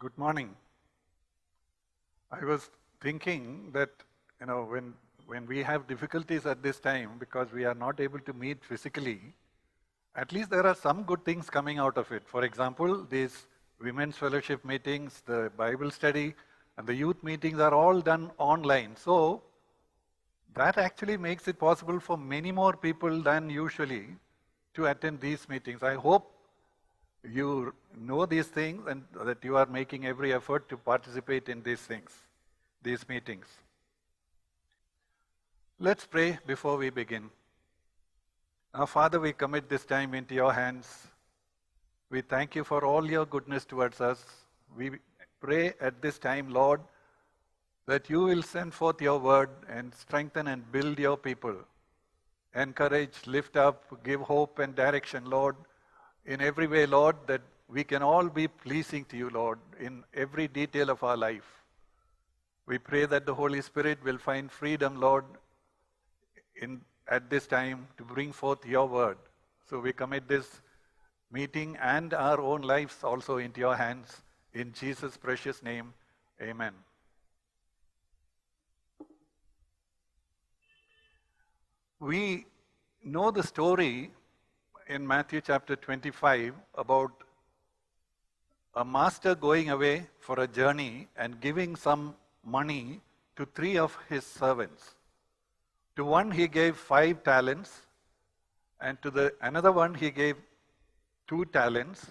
Good morning. I was thinking that, when we have difficulties at this time because we are not able to meet physically, at least there are some good things coming out of it. For example, these women's fellowship meetings, the Bible study, and the youth meetings are all done online. So that actually makes it possible for many more people than usually to attend these meetings. I hope you know these things and that you are making every effort to participate in these things, these meetings. Let's pray before we begin. Our Father, we commit this time into your hands. We thank you for all your goodness towards us. We pray at this time, Lord, that you will send forth your word and strengthen and build your people. Encourage, lift up, give hope and direction, Lord, in every way, Lord, that we can all be pleasing to you, Lord, in every detail of our life. We pray that the Holy Spirit will find freedom, Lord, at this time to bring forth your word. So we commit this meeting and our own lives also into your hands. In Jesus' precious name, amen. We know the story in Matthew chapter 25 about a master going away for a journey and giving some money to 3 of his servants. To one he gave 5 talents, and to another one he gave 2 talents,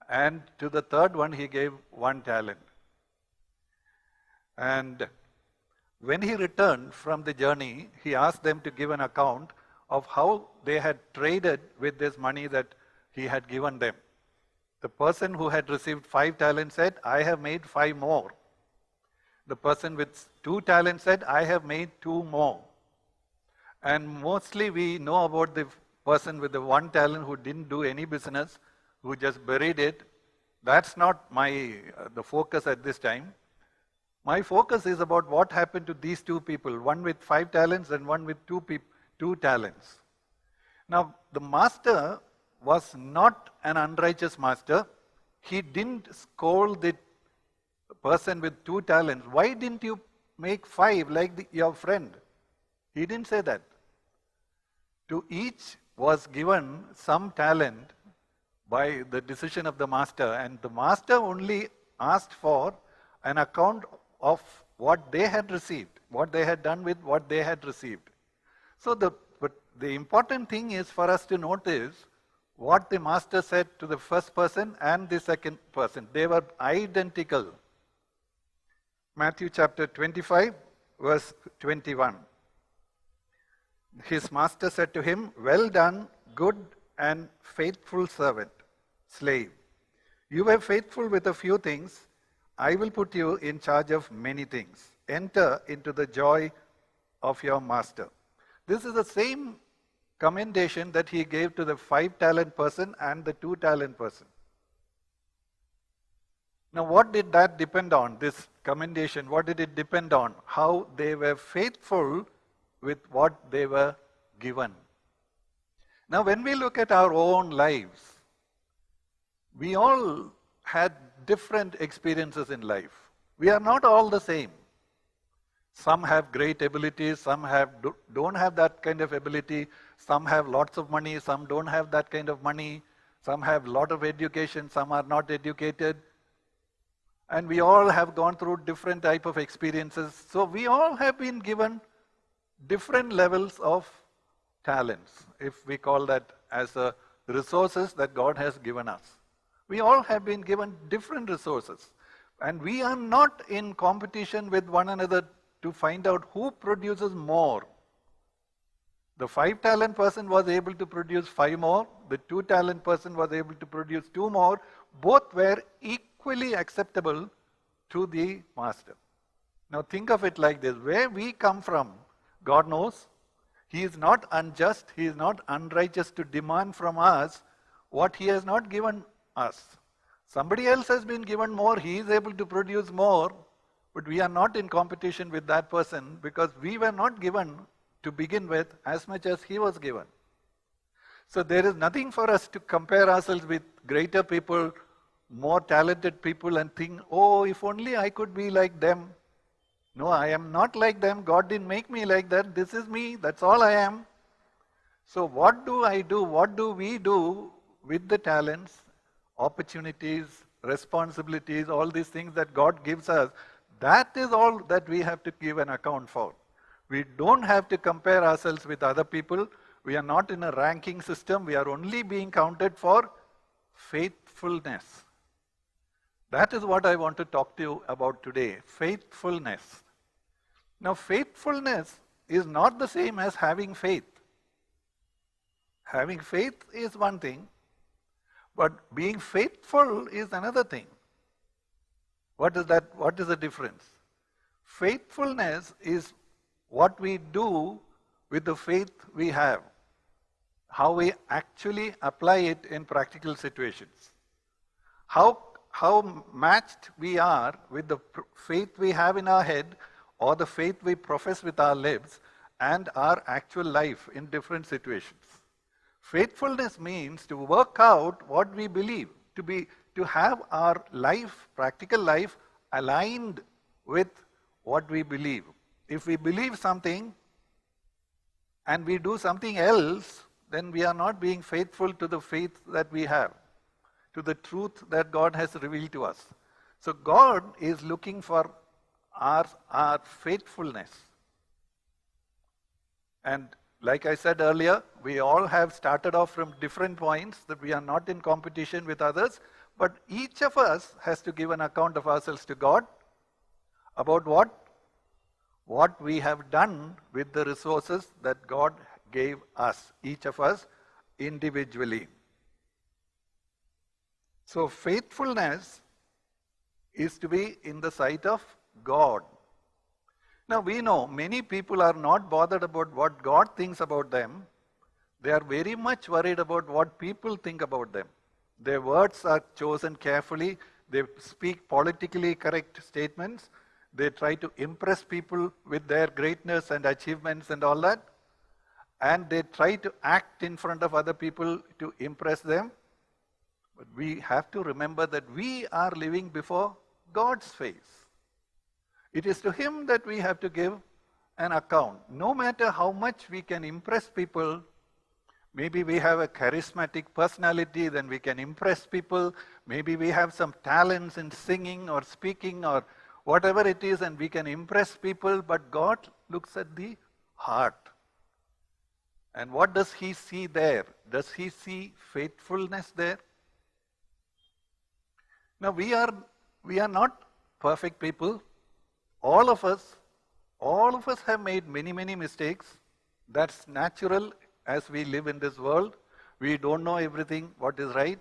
and to the third one he gave 1 talent. And when he returned from the journey, he asked them to give an account of how they had traded with this money that he had given them. The person who had received 5 talents said, I have made 5 more. The person with 2 talents said, I have made 2 more. And mostly we know about the person with the 1 talent who didn't do any business, who just buried it. That's not the focus at this time. My focus is about what happened to these 2 people, one with 5 talents and one with 2 talents. Now, the master was not an unrighteous master. He didn't scold the person with 2 talents. Why didn't you make 5 like your friend? He didn't say that. To each was given some talent by the decision of the master, and the master only asked for an account of what they had received, what they had done with what they had received. So the important thing is for us to notice what the master said to the first person and the second person. They were identical. Matthew chapter 25, verse 21. His master said to him, well done, good and faithful servant, slave. You were faithful with a few things. I will put you in charge of many things. Enter into the joy of your master. This is the same commendation that he gave to the 5-talent person and the 2-talent person. Now, what did that depend on, this commendation? What did it depend on? How they were faithful with what they were given. Now, when we look at our own lives, we all had different experiences in life. We are not all the same. Some have great abilities, some don't have that kind of ability, some have lots of money, some don't have that kind of money, some have a lot of education, some are not educated. And we all have gone through different type of experiences. So we all have been given different levels of talents, if we call that as resources that God has given us. We all have been given different resources. And we are not in competition with one another to find out who produces more. The 5-talent person was able to produce 5 more. The 2-talent person was able to produce 2 more. Both were equally acceptable to the master. Now think of it like this. Where we come from, God knows. He is not unjust. He is not unrighteous to demand from us what he has not given us. Somebody else has been given more. He is able to produce more. But we are not in competition with that person because we were not given to begin with as much as he was given. So there is nothing for us to compare ourselves with greater people, more talented people and think, oh, if only I could be like them. No, I am not like them. God didn't make me like that. This is me. That's all I am. So what do I do? What do we do with the talents, opportunities, responsibilities, all these things that God gives us? That is all that we have to give an account for. We don't have to compare ourselves with other people. We are not in a ranking system. We are only being counted for faithfulness. That is what I want to talk to you about today. Faithfulness. Now, faithfulness is not the same as having faith. Having faith is one thing, but being faithful is another thing. What is that? What is the difference? Faithfulness is what we do with the faith we have, how we actually apply it in practical situations. How matched we are with the faith we have in our head or the faith we profess with our lips and our actual life in different situations. Faithfulness means to work out what we believe, to have our life, practical life, aligned with what we believe. If we believe something and we do something else, then we are not being faithful to the faith that we have, to the truth that God has revealed to us. So God is looking for our faithfulness. And like I said earlier, we all have started off from different points, that we are not in competition with others, but each of us has to give an account of ourselves to God about what we have done with the resources that God gave us, each of us individually. So faithfulness is to be in the sight of God. Now we know many people are not bothered about what God thinks about them. They are very much worried about what people think about them. Their words are chosen carefully. They speak politically correct statements. They try to impress people with their greatness and achievements and all that. And they try to act in front of other people to impress them. But we have to remember that we are living before God's face. It is to Him that we have to give an account. No matter how much we can impress people, maybe we have a charismatic personality, then we can impress people. Maybe we have some talents in singing or speaking or whatever it is, and we can impress people, but God looks at the heart. And what does He see there? Does He see faithfulness there? Now we are not perfect people. All of us have made many mistakes. That's natural as we live in this world. We don't know everything, what is right.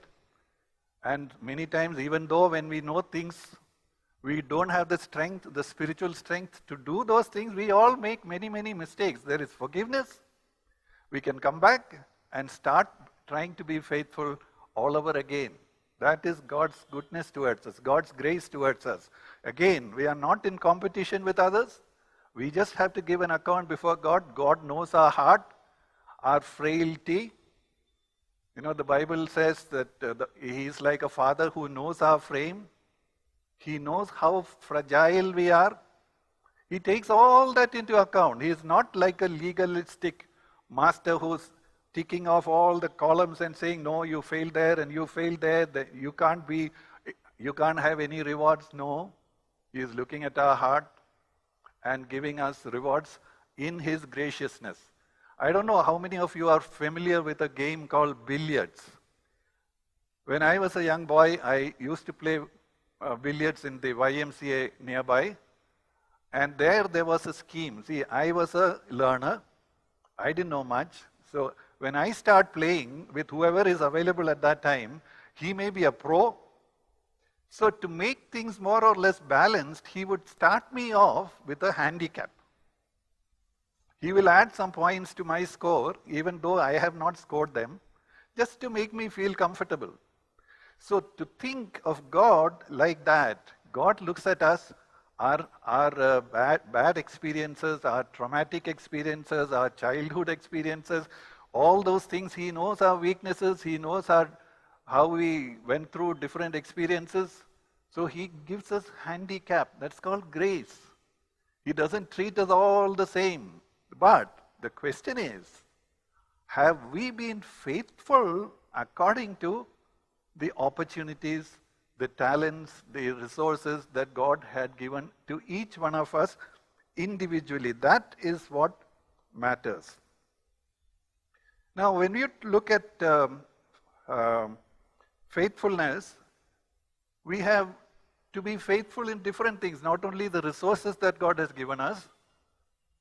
And many times, even though when we know things, we don't have the strength, the spiritual strength to do those things, we all make many mistakes. There is forgiveness. We can come back and start trying to be faithful all over again. That is God's goodness towards us, God's grace towards us. Again, we are not in competition with others. We just have to give an account before God. God knows our heart, our frailty. You know, the Bible says that He is like a father who knows our frame. He knows how fragile we are. He takes all that into account. He is not like a legalistic master who's ticking off all the columns and saying, no, you failed there and you failed there. You can't have any rewards. No, He is looking at our heart and giving us rewards in His graciousness. I don't know how many of you are familiar with a game called billiards. When I was a young boy, I used to play billiards in the YMCA nearby. And there was a scheme. See, I was a learner. I didn't know much. So when I start playing with whoever is available at that time, he may be a pro. So to make things more or less balanced, he would start me off with a handicap. He will add some points to my score, even though I have not scored them, just to make me feel comfortable. So to think of God like that, God looks at us, our bad experiences, our traumatic experiences, our childhood experiences, all those things. He knows our weaknesses, He knows our how we went through different experiences. So he gives us handicap. That's called grace. He doesn't treat us all the same. But the question is, have we been faithful according to the opportunities, the talents, the resources that God had given to each one of us individually? That is what matters. Now, when you look at faithfulness, we have to be faithful in different things, not only the resources that God has given us,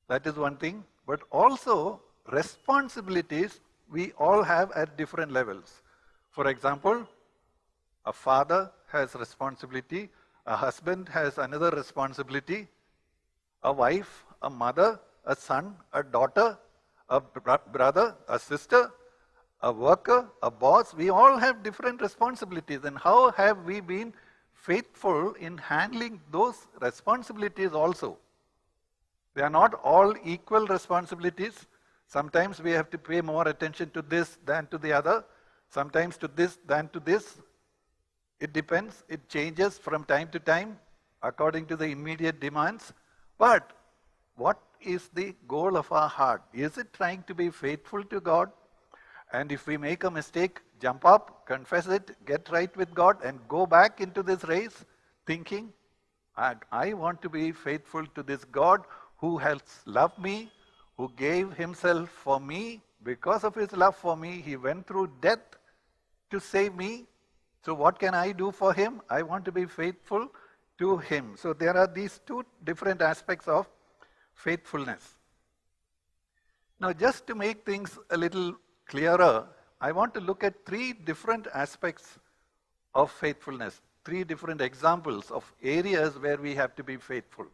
that is one thing, but also responsibilities we all have at different levels. For example, a father has responsibility, a husband has another responsibility, a wife, a mother, a son, a daughter, a brother, a sister, a worker, a boss. We all have different responsibilities. And how have we been faithful in handling those responsibilities also? They are not all equal responsibilities. Sometimes we have to pay more attention to this than to the other. Sometimes to this than to this. It depends. It changes from time to time according to the immediate demands. But what is the goal of our heart? Is it trying to be faithful to God? And if we make a mistake, jump up, confess it, get right with God, and go back into this race thinking, I want to be faithful to this God who has loved me, who gave himself for me. Because of his love for me, he went through death to save me. So what can I do for him? I want to be faithful to him. So there are these two different aspects of faithfulness. Now, just to make things a little clearer, I want to look at three different aspects of faithfulness, three different examples of areas where we have to be faithful.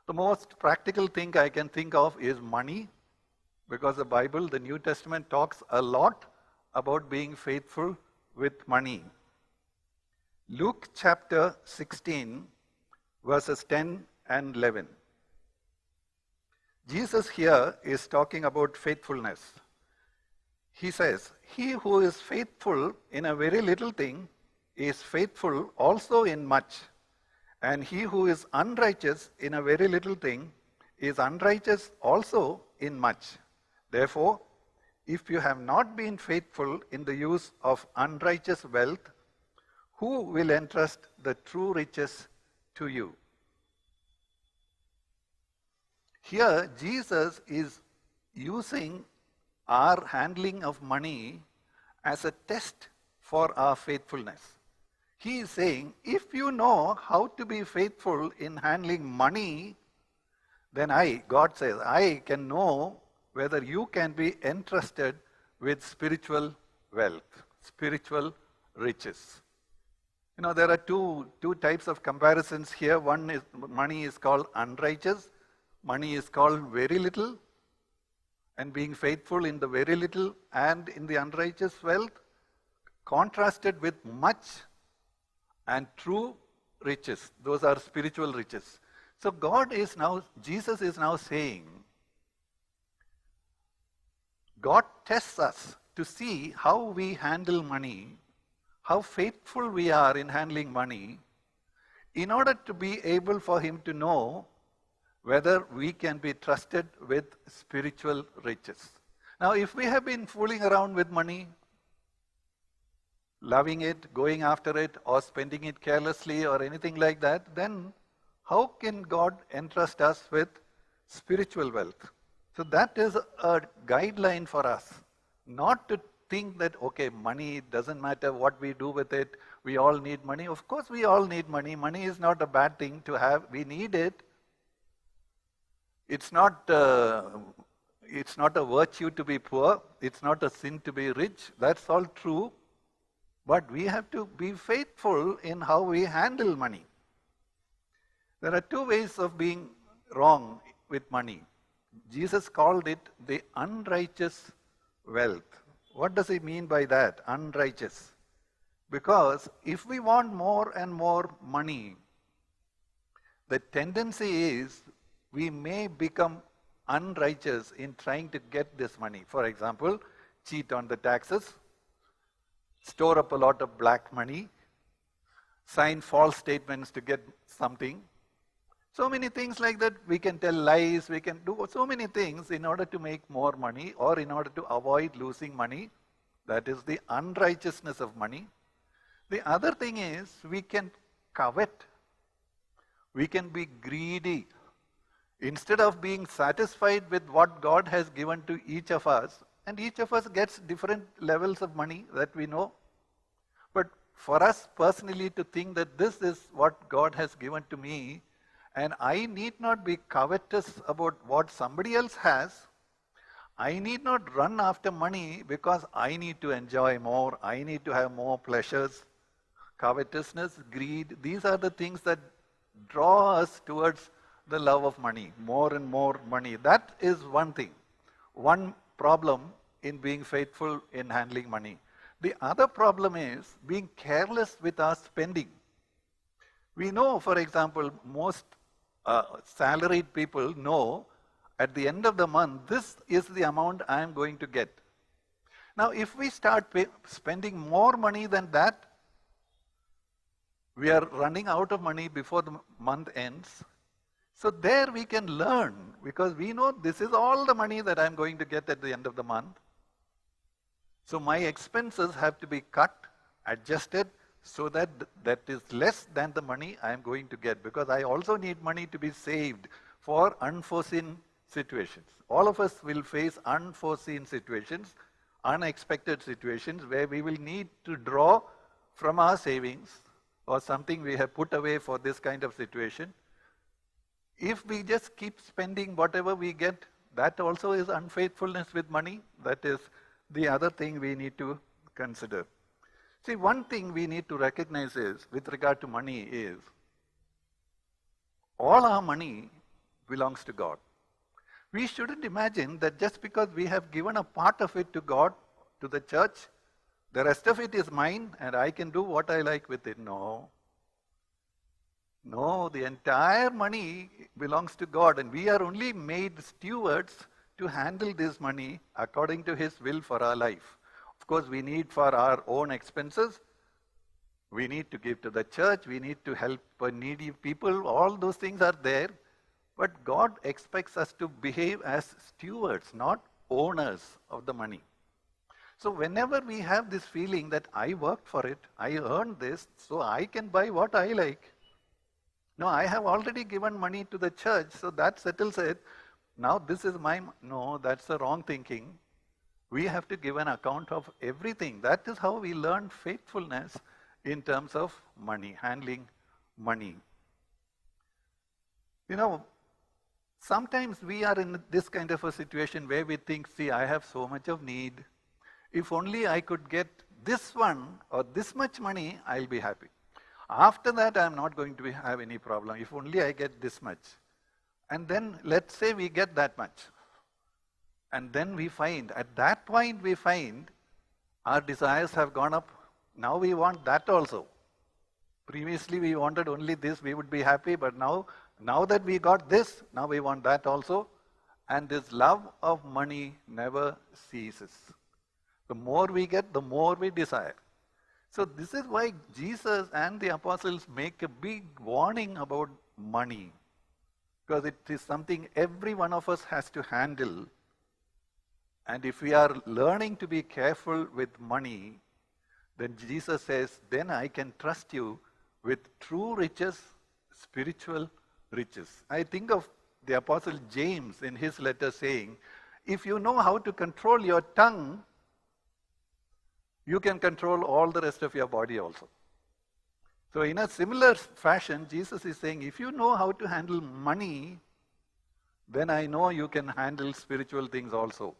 The most practical thing I can think of is money, because the Bible, the New Testament, talks a lot about being faithful with money. Luke chapter 16, verses 10 and 11. Jesus here is talking about faithfulness. He says, "He who is faithful in a very little thing is faithful also in much. And he who is unrighteous in a very little thing is unrighteous also in much. Therefore, if you have not been faithful in the use of unrighteous wealth, who will entrust the true riches to you?" Here, Jesus is using our handling of money as a test for our faithfulness. He is saying, if you know how to be faithful in handling money, then God says, I can know whether you can be entrusted with spiritual wealth, spiritual riches. You know, there are two types of comparisons here. One is money is called unrighteous. Money is called very little. And being faithful in the very little and in the unrighteous wealth, contrasted with much and true riches. Those are spiritual riches. So Jesus is now saying, God tests us to see how we handle money, how faithful we are in handling money, in order to be able for him to know whether we can be trusted with spiritual riches. Now, if we have been fooling around with money, loving it, going after it, or spending it carelessly or anything like that, then how can God entrust us with spiritual wealth? So that is a guideline for us, not to think that, okay, money doesn't matter what we do with it, we all need money. Of course we all need money. Money is not a bad thing to have. We need it. It's not a virtue to be poor. It's not a sin to be rich. That's all true. But we have to be faithful in how we handle money. There are two ways of being wrong with money. Jesus called it the unrighteous wealth. What does he mean by that, unrighteous? Because if we want more and more money, the tendency is we may become unrighteous in trying to get this money. For example, cheat on the taxes, store up a lot of black money, sign false statements to get something. So many things like that. We can tell lies, we can do so many things in order to make more money or in order to avoid losing money. That is the unrighteousness of money. The other thing is we can covet. We can be greedy. Instead of being satisfied with what God has given to each of us, and each of us gets different levels of money that we know. But for us personally to think that this is what God has given to me, and I need not be covetous about what somebody else has. I need not run after money because I need to enjoy more. I need to have more pleasures. Covetousness, greed, these are the things that draw us towards the love of money, more and more money. That is one thing, one problem in being faithful in handling money. The other problem is being careless with our spending. We know, for example, most salaried people know at the end of the month, this is the amount I am going to get. Now, if we start spending more money than that, we are running out of money before the month ends. So there we can learn, because we know this is all the money that I'm going to get at the end of the month. So my expenses have to be cut, adjusted, so that that is less than the money I am going to get, because I also need money to be saved for unforeseen situations. All of us will face unforeseen situations, unexpected situations where we will need to draw from our savings or something we have put away for this kind of situation. If we just keep spending whatever we get, that also is unfaithfulness with money. That is the other thing we need to consider. See, one thing we need to recognize is, with regard to money, is all our money belongs to God. We shouldn't imagine that just because we have given a part of it to God, to the church, the rest of it is mine and I can do what I like with it. No. No, the entire money belongs to God, and we are only made stewards to handle this money according to His will for our life. Of course, we need for our own expenses, we need to give to the church, we need to help needy people, all those things are there. But God expects us to behave as stewards, not owners of the money. So whenever we have this feeling that I worked for it, I earned this, so I can buy what I like. No, I have already given money to the church, so that settles it. Now this is my... No, that's the wrong thinking. We have to give an account of everything. That is how we learn faithfulness in terms of money, handling money. You know, sometimes we are in this kind of a situation where we think, see, I have so much of need. If only I could get this one or this much money, I'll be happy. After that, I'm not going to have any problem. If only I get this much. And then let's say we get that much. And then we find, at that point we find our desires have gone up. Now we want that also. Previously we wanted only this, we would be happy, but now that we got this, now we want that also. And this love of money never ceases. The more we get, the more we desire. So this is why Jesus and the apostles make a big warning about money. Because it is something every one of us has to handle. And if we are learning to be careful with money, then Jesus says, then I can trust you with true riches, spiritual riches. I think of the apostle James in his letter saying, if you know how to control your tongue, you can control all the rest of your body also. So in a similar fashion, Jesus is saying, if you know how to handle money, then I know you can handle spiritual things also.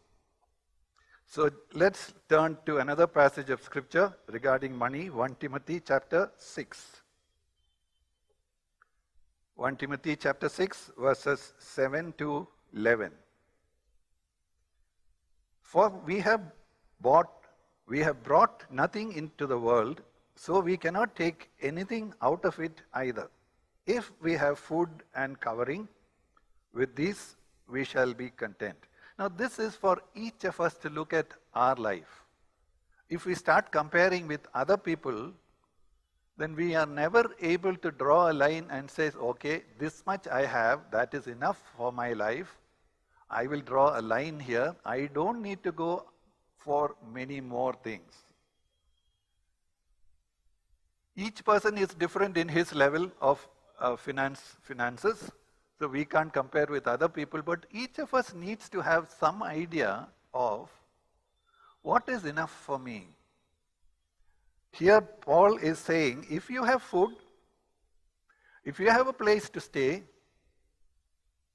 So let's turn to another passage of scripture regarding money, 1 Timothy chapter 6. 1 Timothy chapter 6 verses 7 to 11. For we have brought nothing into the world, so we cannot take anything out of it either. If we have food and covering, with these we shall be content. Now this is for each of us to look at our life. If we start comparing with other people, then we are never able to draw a line and say, okay, this much I have, that is enough for my life. I will draw a line here. I don't need to go for many more things. Each person is different in his level of finances. So we can't compare with other people, but each of us needs to have some idea of what is enough for me. Here Paul is saying, if you have food, if you have a place to stay,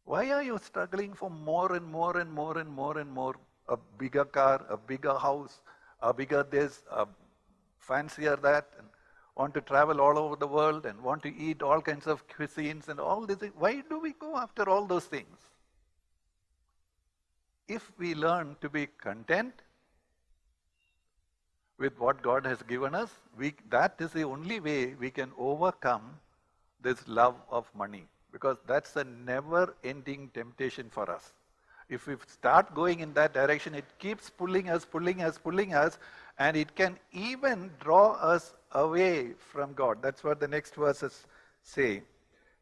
why are you struggling for more and more and more and more and more? A bigger car, a bigger house, a bigger this, a fancier that, and want to travel all over the world and want to eat all kinds of cuisines and all this. Why do we go after all those things? If we learn to be content with what God has given us, that is the only way we can overcome this love of money, because that's a never-ending temptation for us. If we start going in that direction, it keeps pulling us, and it can even draw us away from God. That's what the next verses say.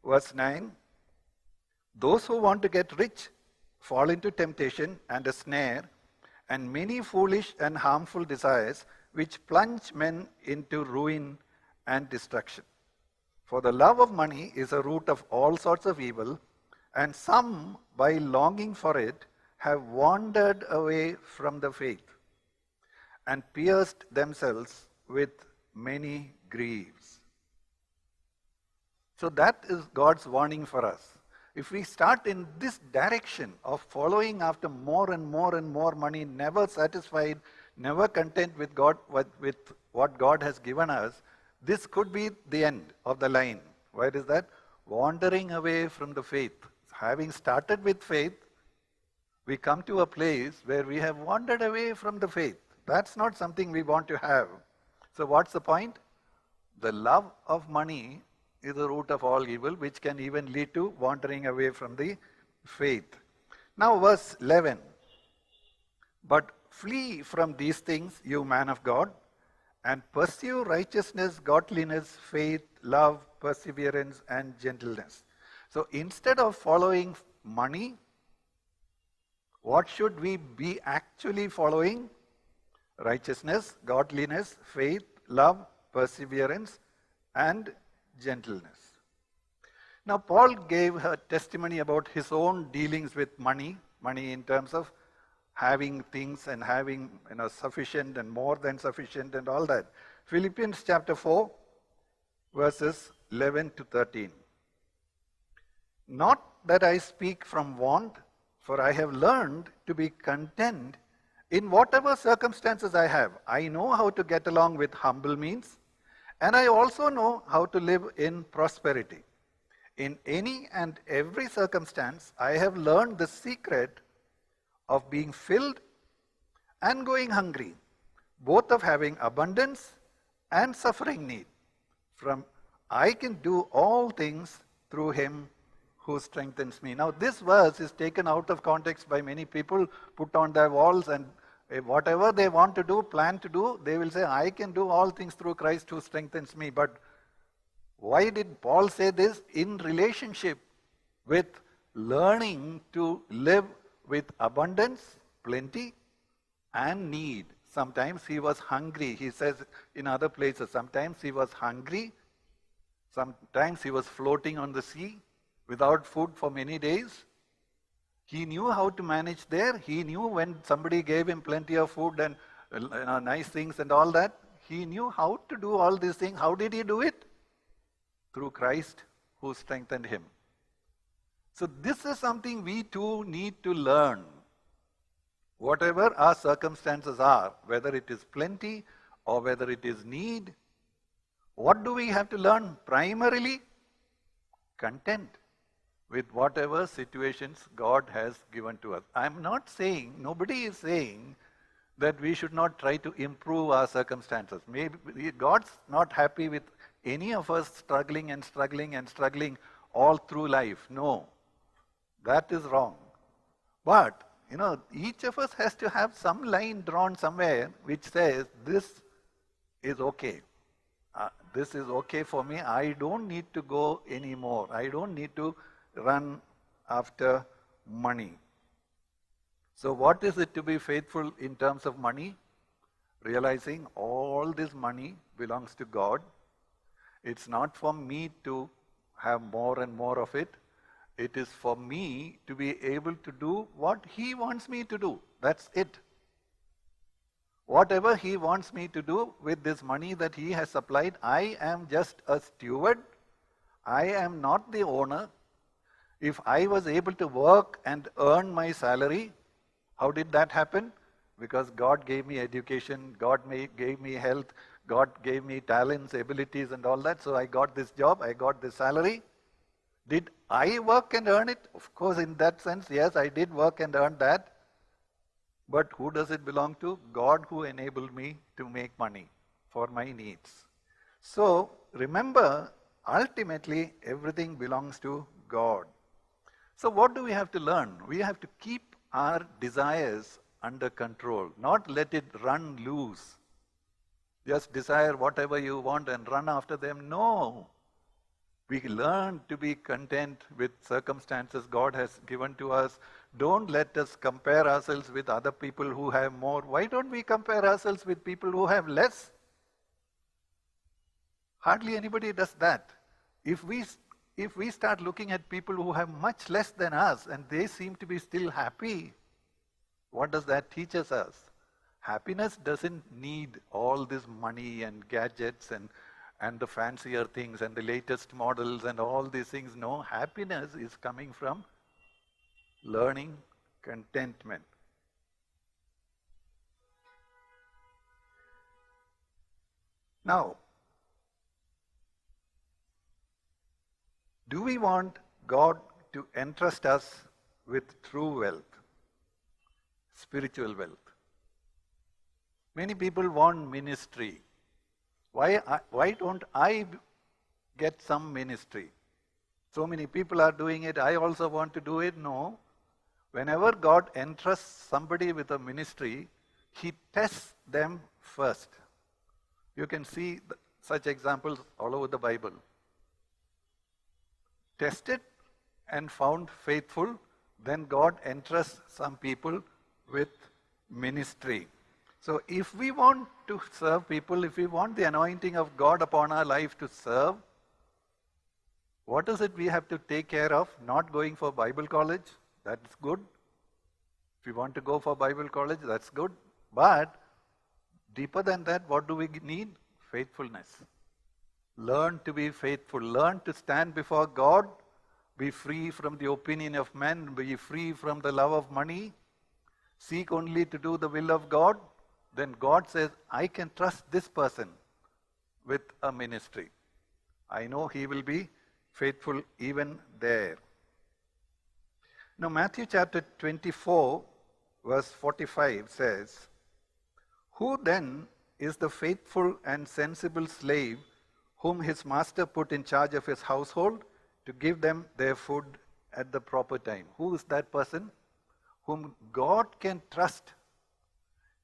Verse 9, those who want to get rich fall into temptation and a snare, and many foolish and harmful desires, which plunge men into ruin and destruction. For the love of money is a root of all sorts of evil, and some, by longing for it, have wandered away from the faith and pierced themselves with many griefs. So that is God's warning for us. If we start in this direction of following after more and more and more money, never satisfied, never content with God, with what God has given us, this could be the end of the line. Where is that? Wandering away from the faith. Having started with faith, we come to a place where we have wandered away from the faith. That's not something we want to have. So what's the point? The love of money is the root of all evil, which can even lead to wandering away from the faith. Now verse 11. But flee from these things, you man of God, and pursue righteousness, godliness, faith, love, perseverance, and gentleness. So instead of following money, what should we be actually following? Righteousness, godliness, faith, love, perseverance, and gentleness. Now Paul gave a testimony about his own dealings with money in terms of having things and having sufficient and more than sufficient and all that. Philippians chapter 4, verses 11 to 13. Not that I speak from want, for I have learned to be content in whatever circumstances I have. I know how to get along with humble means, and I also know how to live in prosperity. In any and every circumstance, I have learned the secret of being filled and going hungry, both of having abundance and suffering need. From I can do all things through him who strengthens me. Now this verse is taken out of context by many people, put on their walls, and whatever they want to do, plan to do, they will say, I can do all things through Christ who strengthens me. But why did Paul say this? In relationship with learning to live with abundance, plenty, and need. Sometimes he was hungry. He says in other places, sometimes he was hungry. Sometimes he was floating on the sea without food for many days. He knew how to manage there. He knew when somebody gave him plenty of food and nice things and all that. He knew how to do all these things. How did he do it? Through Christ who strengthened him. So this is something we too need to learn. Whatever our circumstances are, whether it is plenty or whether it is need, what do we have to learn? Primarily, content with whatever situations God has given to us. I'm not saying, nobody is saying that we should not try to improve our circumstances. Maybe God's not happy with any of us struggling all through life. No, that is wrong. But Each of us has to have some line drawn somewhere which says, this is okay. This is okay for me. I don't need to go anymore. I don't need to run after money. So what is it to be faithful in terms of money? Realizing all this money belongs to God. It's not for me to have more and more of it. It is for me to be able to do what He wants me to do. That's it. Whatever He wants me to do with this money that He has supplied, I am just a steward. I am not the owner. If I was able to work and earn my salary, how did that happen? Because God gave me education, God gave me health, God gave me talents, abilities and all that. So I got this job, I got this salary. Did I work and earn it? Of course, in that sense, yes, I did work and earn that. But who does it belong to? God, who enabled me to make money for my needs. So remember, ultimately, everything belongs to God. So what do we have to learn? We have to keep our desires under control, not let it run loose. Just desire whatever you want and run after them. No. We learn to be content with circumstances God has given to us. Don't let us compare ourselves with other people who have more. Why don't we compare ourselves with people who have less? Hardly anybody does that. If we start looking at people who have much less than us and they seem to be still happy, what does that teach us? Happiness doesn't need all this money and gadgets and the fancier things and the latest models and all these things. No, happiness is coming from learning contentment. Now, do we want God to entrust us with true wealth, spiritual wealth? Many people want ministry. Why don't I get some ministry? So many people are doing it, I also want to do it. No. Whenever God entrusts somebody with a ministry, He tests them first. You can see such examples all over the Bible. Tested and found faithful, then God entrusts some people with ministry. So if we want to serve people, if we want the anointing of God upon our life to serve, what is it we have to take care of? Not going for Bible college, that's good. If you want to go for Bible college, that's good. But deeper than that, what do we need? Faithfulness. Learn to be faithful. Learn to stand before God. Be free from the opinion of men. Be free from the love of money. Seek only to do the will of God. Then God says, I can trust this person with a ministry. I know he will be faithful even there. Now Matthew chapter 24 verse 45 says, who then is the faithful and sensible slave whom his master put in charge of his household to give them their food at the proper time? Who is that person? Whom God can trust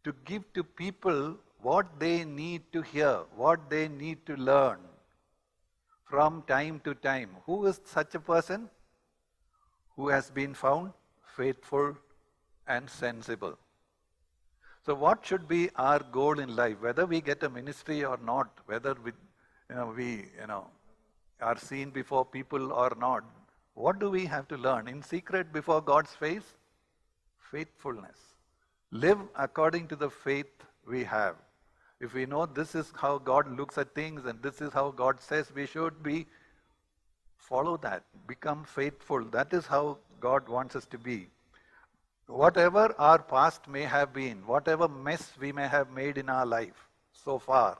to give to people what they need to hear, what they need to learn from time to time. Who is such a person? Who has been found faithful and sensible. So what should be our goal in life? Whether we get a ministry or not, whether we are seen before people or not, what do we have to learn? In secret before God's face? Faithfulness. Live according to the faith we have. If we know this is how God looks at things and this is how God says we should be, follow that. Become faithful. That is how God wants us to be. Whatever our past may have been, whatever mess we may have made in our life so far,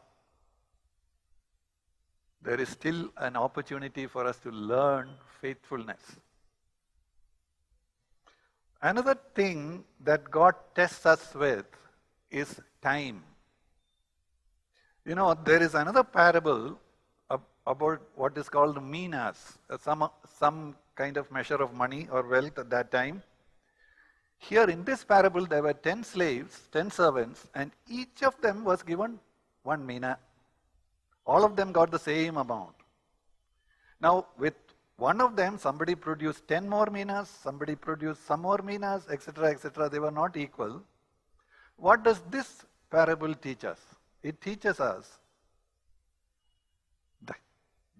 there is still an opportunity for us to learn faithfulness. Another thing that God tests us with is time. There is another parable about what is called minas, some kind of measure of money or wealth at that time. Here in this parable, there were 10 slaves, 10 servants, and each of them was given 1 mina. All of them got the same amount. Now, with one of them, somebody produced 10 more minas, somebody produced some more minas, etc., etc. They were not equal. What does this parable teach us? It teaches us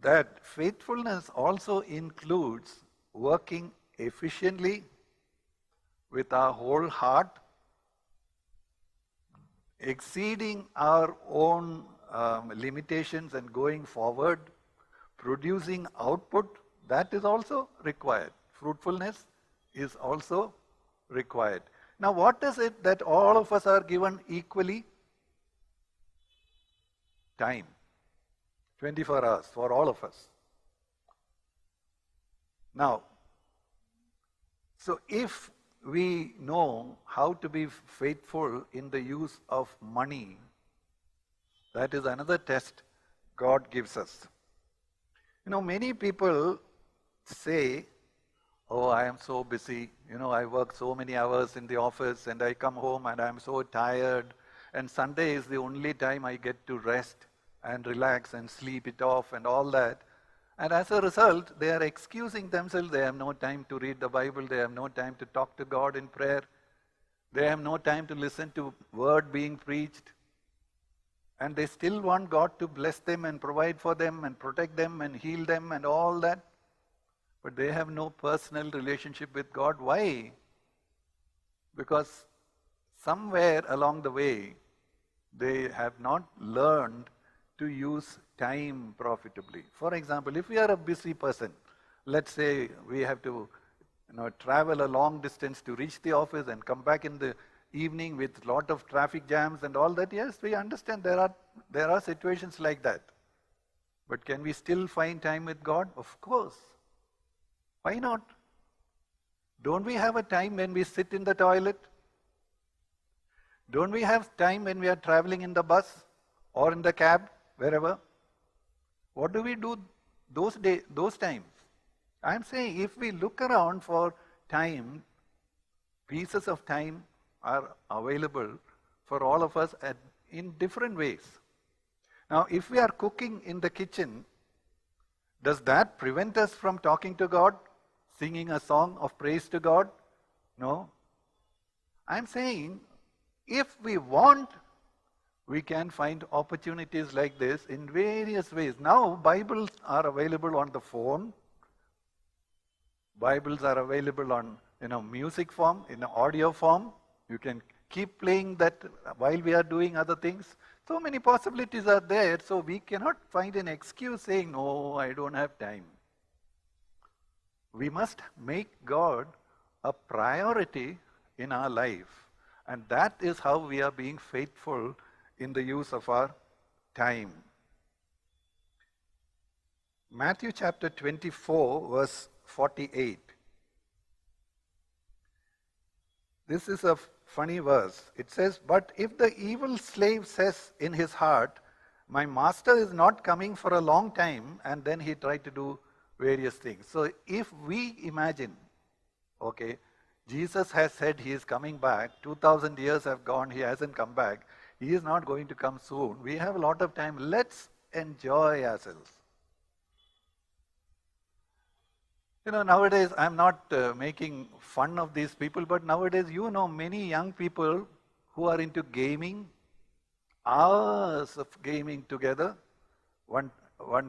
that faithfulness also includes working efficiently with our whole heart, exceeding our own limitations and going forward, producing output, that is also required. Fruitfulness is also required. Now, what is it that all of us are given equally? Time. 24 hours for all of us. Now, so if we know how to be faithful in the use of money, that is another test God gives us. Many people say, oh, I am so busy, I work so many hours in the office and I come home and I am so tired, and Sunday is the only time I get to rest and relax and sleep it off and all that. And as a result, they are excusing themselves. They have no time to read the Bible. They have no time to talk to God in prayer. They have no time to listen to word being preached. And they still want God to bless them and provide for them and protect them and heal them and all that. But they have no personal relationship with God. Why? Because somewhere along the way, they have not learned to use time profitably. For example, if we are a busy person, let's say we have to travel a long distance to reach the office and come back in the evening with a lot of traffic jams and all that, yes, we understand there are situations like that. But can we still find time with God? Of course. Why not? Don't we have a time when we sit in the toilet? Don't we have time when we are traveling in the bus or in the cab, wherever? What do we do those times? I'm saying if we look around for time, pieces of time are available for all of us in different ways. Now, if we are cooking in the kitchen, does that prevent us from talking to God, singing a song of praise to God? No. I'm saying if we want, we can find opportunities like this in various ways. Now, Bibles are available on the phone. Bibles are available on music form, in audio form. You can keep playing that while we are doing other things. So many possibilities are there, so we cannot find an excuse saying, no, I don't have time. We must make God a priority in our life. And that is how we are being faithful in the use of our time. Matthew chapter 24, verse 48. This is a funny verse. It says, but if the evil slave says in his heart, my master is not coming for a long time, and then he tried to do various things. So if we imagine, okay, Jesus has said he is coming back, 2000 years have gone, he hasn't come back, he is not going to come soon, we have a lot of time, let's enjoy ourselves. Nowadays, I'm not making fun of these people, but nowadays, many young people who are into gaming, hours of gaming together. One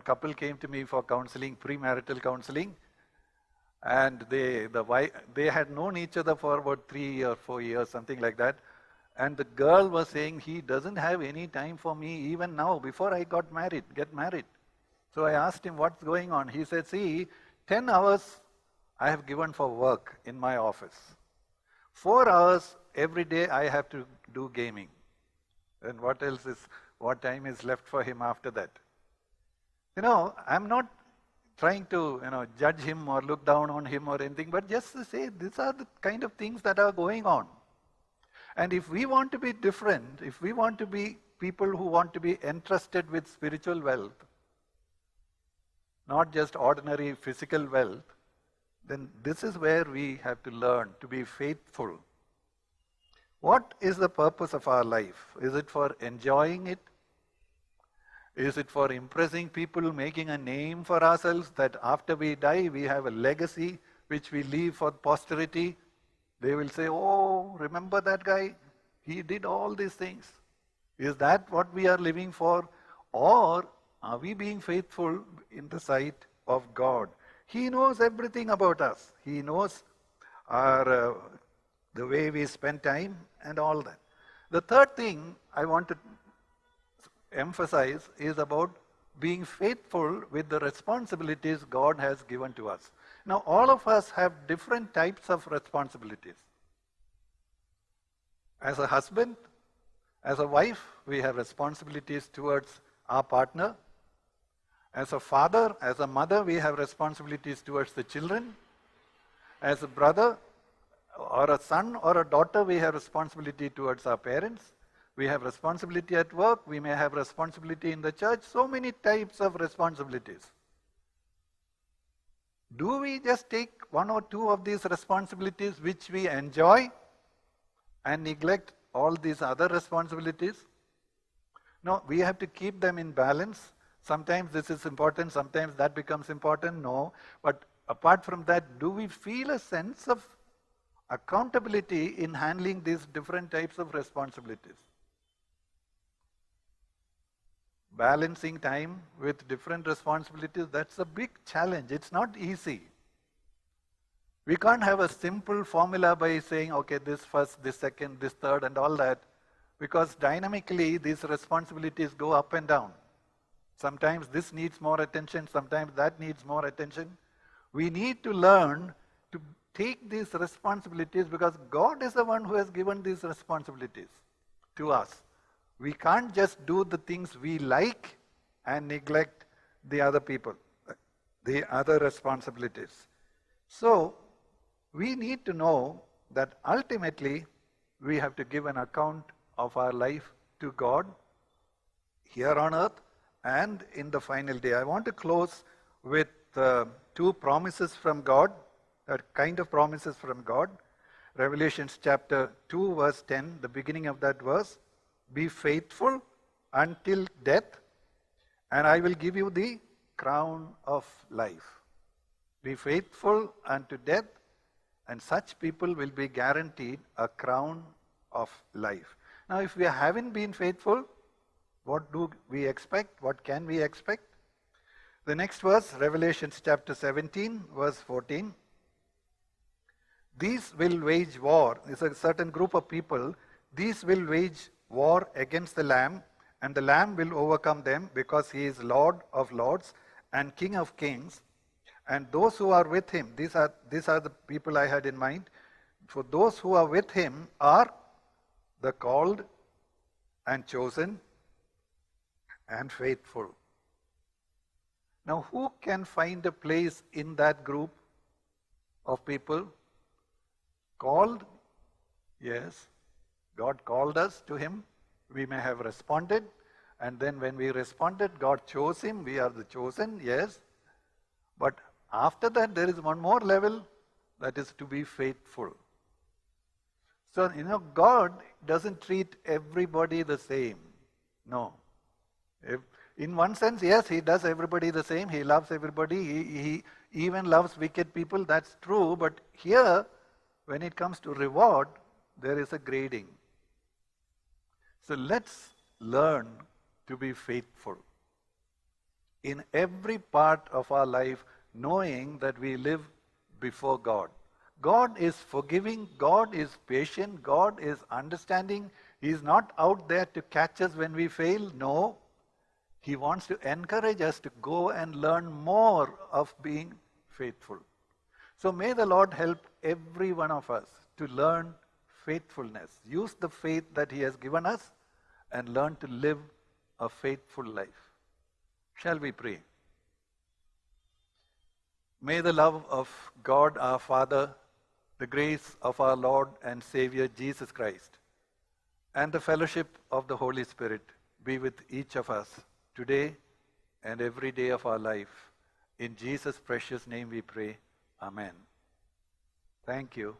couple came to me for counseling, premarital counseling, and they had known each other for about 3 or 4 years, something like that. And the girl was saying, he doesn't have any time for me even now, before I get married. So I asked him, what's going on? He said, see, 10 hours I have given for work in my office. 4 hours every day I have to do gaming. And what time is left for him after that? I'm not trying to, judge him or look down on him or anything, but just to say these are the kind of things that are going on. And if we want to be different, if we want to be people who want to be entrusted with spiritual wealth, not just ordinary physical wealth, then this is where we have to learn to be faithful What is the purpose of our life? Is it for enjoying it? Is it for impressing people, making a name for ourselves that after we die we have a legacy which we leave for posterity? They will say, oh, remember that guy? He did all these things. Is that what we are living for? Or are we being faithful in the sight of God? He knows everything about us. He knows our the way we spend time and all that. The third thing I want to emphasize is about being faithful with the responsibilities God has given to us. Now, all of us have different types of responsibilities. As a husband, as a wife, we have responsibilities towards our partner. As a father, as a mother, we have responsibilities towards the children. As a brother or a son or a daughter, we have responsibility towards our parents. We have responsibility at work. We may have responsibility in the church. So many types of responsibilities. Do we just take one or two of these responsibilities which we enjoy and neglect all these other responsibilities? No, we have to keep them in balance. Sometimes this is important, sometimes that becomes important. No, but apart from that, do we feel a sense of accountability in handling these different types of responsibilities? Balancing time with different responsibilities, that's a big challenge. It's not easy. We can't have a simple formula by saying, okay, this first, this second, this third, and all that, because dynamically these responsibilities go up and down. Sometimes this needs more attention, sometimes that needs more attention. We need to learn to take these responsibilities because God is the one who has given these responsibilities to us. We can't just do the things we like and neglect the other people, the other responsibilities. So, we need to know that ultimately we have to give an account of our life to God here on earth and in the final day. I want to close with two promises from God, kind of promises from God. Revelation chapter 2 verse 10, the beginning of that verse. Be faithful until death, and I will give you the crown of life. Be faithful unto death, and such people will be guaranteed a crown of life. Now, if we haven't been faithful, what do we expect? What can we expect? The next verse, Revelation chapter 17, verse 14. These will wage war. It's a certain group of people. These will wage war against the Lamb, and the Lamb will overcome them because he is Lord of lords and King of kings. And those who are with him, these are the people I had in mind. For those who are with him are the called and chosen and faithful. Now, who can find a place in that group of people? Called? Yes. God called us to him. We may have responded. And then when we responded, God chose him. We are the chosen, yes. But after that, there is one more level, that is to be faithful. So, God doesn't treat everybody the same. No. In one sense, yes, he does everybody the same. He loves everybody. He even loves wicked people. That's true. But here, when it comes to reward, there is a grading. So let's learn to be faithful in every part of our life, knowing that we live before God. God is forgiving, God is patient, God is understanding. He is not out there to catch us when we fail. No, he wants to encourage us to go and learn more of being faithful. So may the Lord help every one of us to learn faithfulness. Use the faith that he has given us and learn to live a faithful life. Shall we pray? May the love of God our Father, the grace of our Lord and Savior Jesus Christ, and the fellowship of the Holy Spirit be with each of us today and every day of our life. In Jesus' precious name we pray. Amen. Thank you.